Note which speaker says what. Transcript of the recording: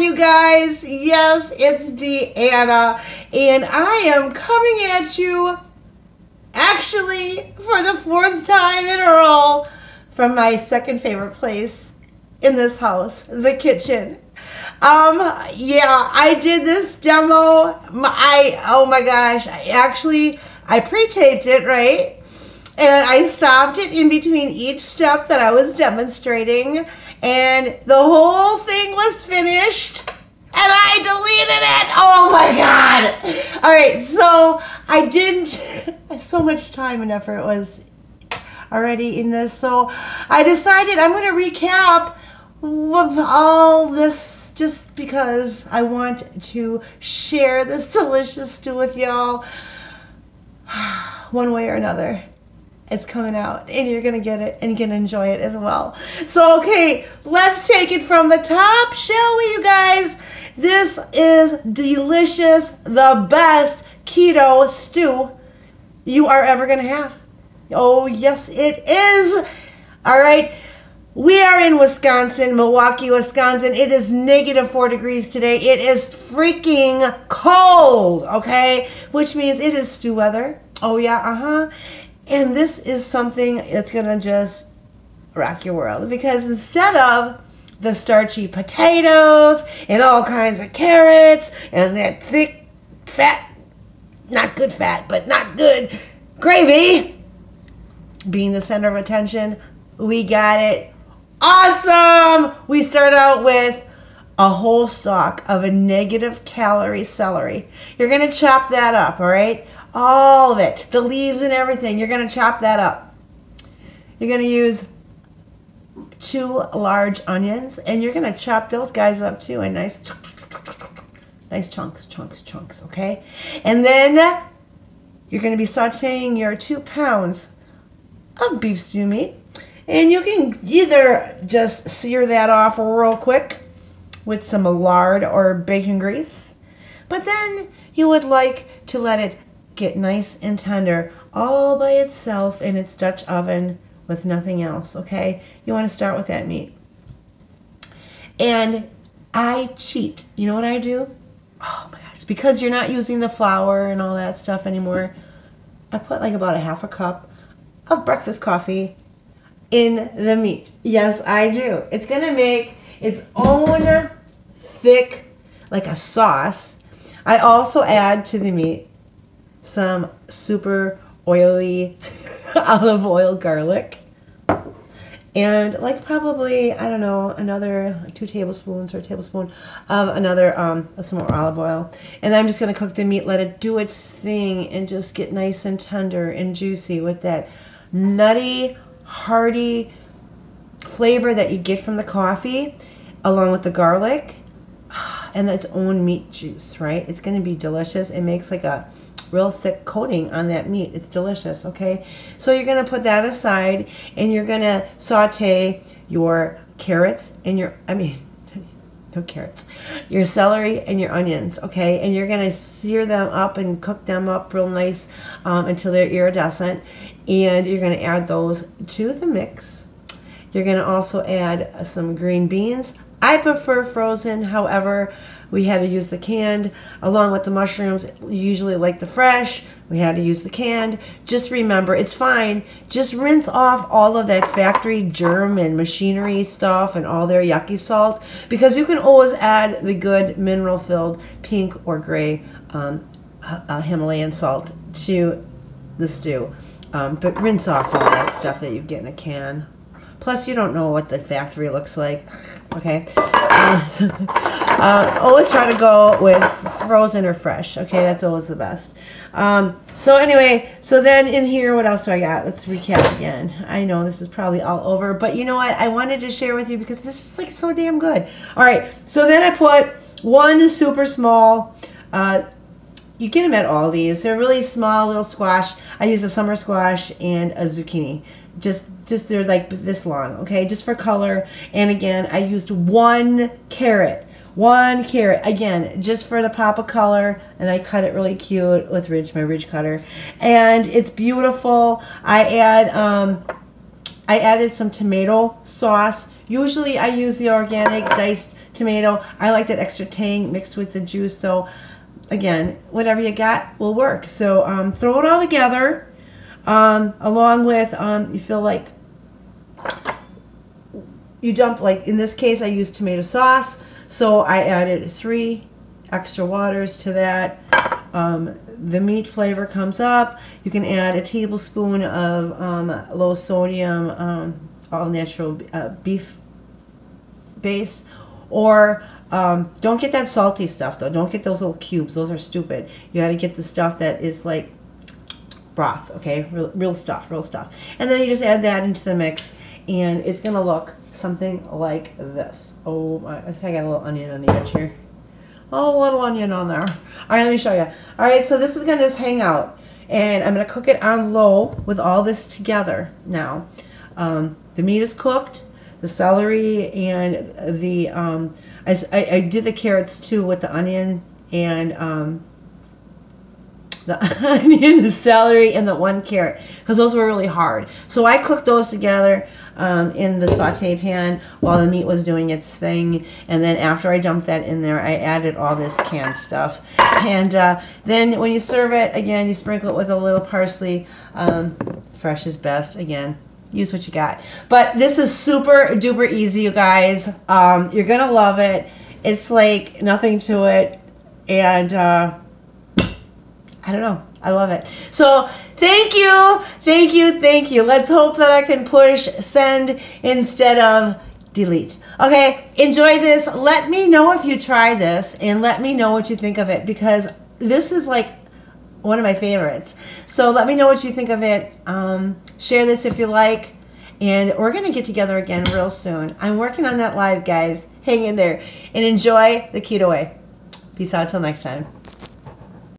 Speaker 1: you guys. Yes, it's Deanna, and I am coming at you actually for the 4th time in a row from my second favorite place in this house, the kitchen. Yeah, I did this demo. Oh my gosh, I pre-taped it, right? And I stopped it in between each step that I was demonstrating, and the whole thing was finished, and I deleted it. Oh my God. All right, so I didn't, so much time and effort was already in this, so I decided I'm going to recap of all this just because I want to share this delicious stew with y'all one way or another. It's coming out and you're gonna get it and you're gonna enjoy it as well. So okay, let's take it from the top, shall we, you guys? This is delicious, the best keto stew you are ever gonna have. Oh yes, it is. All right, we are in Wisconsin, Milwaukee, Wisconsin. It is -4 degrees today. It is freaking cold, okay? Which means it is stew weather. Oh yeah, And this is something that's going to just rock your world, because instead of the starchy potatoes and all kinds of carrots and that thick, fat, not good fat, but not good gravy being the center of attention, we got it awesome. We start out with a whole stalk of a -calorie celery. You're going to chop that up, all right? All of it, the leaves and everything, you're going to chop that up. You're going to use 2 large onions, and you're going to chop those guys up too in nice chunks, okay? And then you're going to be sauteing your 2 pounds of beef stew meat, and you can either just sear that off real quick with some lard or bacon grease, but then you would like to let it get nice and tender all by itself in its Dutch oven with nothing else, okay? You want to start with that meat. And I cheat. You know what I do? Oh my gosh, because you're not using the flour and all that stuff anymore, I put like about a half a cup of breakfast coffee in the meat. Yes, I do. It's going to make its own thick, like a sauce. I also add to the meat some super oily olive oil garlic, and like probably, I don't know, another 2 tablespoons or a tablespoon of another some more olive oil. And I'm just going to cook the meat, let it do its thing, and just get nice and tender and juicy with that nutty, hearty flavor that you get from the coffee, along with the garlic and its own meat juice, right? It's going to be delicious. It makes like a real thick coating on that meat. It's delicious, okay? So you're going to put that aside, and you're going to saute your carrots and no carrots, your celery and your onions, okay? And you're going to sear them up and cook them up real nice until they're iridescent, and you're going to add those to the mix. You're going to also add some green beans. I prefer frozen, however, we had to use the canned. Along with the mushrooms, you usually like the fresh. We had to use the canned. Just remember, it's fine. Just rinse off all of that factory germ and machinery stuff and all their yucky salt, because you can always add the good mineral-filled pink or gray Himalayan salt to the stew. But rinse off all that stuff that you get in a can. Plus, you don't know what the factory looks like, okay? Always try to go with frozen or fresh, okay? That's always the best. So anyway, so then in here, what else do I got? Let's recap again. I know this is probably all over, but you know what? I wanted to share with you because this is like so damn good. All right, so then I put 1 super small, you get them at Aldi's. They're really small little squash. I use a summer squash and a zucchini. Just they're like this long, okay, just for color. And again, I used 1 carrot. 1 carrot, again, just for the pop of color, and I cut it really cute with my ridge cutter, and it's beautiful. I added some tomato sauce. Usually I use the organic diced tomato. I like that extra tang mixed with the juice. So again, whatever you got will work. So throw it all together, along with, you feel like you dump, like in this case I used tomato sauce, so I added 3 extra waters to that. The meat flavor comes up. You can add a tablespoon of low sodium all natural beef base, or don't get that salty stuff though. Don't get those little cubes. Those are stupid. You got to get the stuff that is like broth, okay? Real stuff, real stuff. And then you just add that into the mix, and it's gonna look something like this. Oh my, I got a little onion on the edge here. Oh, a little onion on there. All right, let me show you. All right, so this is gonna just hang out, and I'm gonna cook it on low with all this together now. The meat is cooked, the celery, and the I did the carrots too with the onion and the celery, and the 1 carrot, because those were really hard. So I cooked those together in the saute pan while the meat was doing its thing, and then after I dumped that in there, I added all this canned stuff. And then when you serve it, again, you sprinkle it with a little parsley. Fresh is best. Again, use what you got. But this is super duper easy, you guys. You're gonna love it. It's like nothing to it, and I don't know. I love it. So thank you, thank you, thank you. Let's hope that I can push send instead of delete. Okay, enjoy this. Let me know if you try this, and let me know what you think of it, because this is like one of my favorites. So let me know what you think of it. Share this if you like, and we're going to get together again real soon. I'm working on that live, guys. Hang in there and enjoy the keto way. Peace out till next time.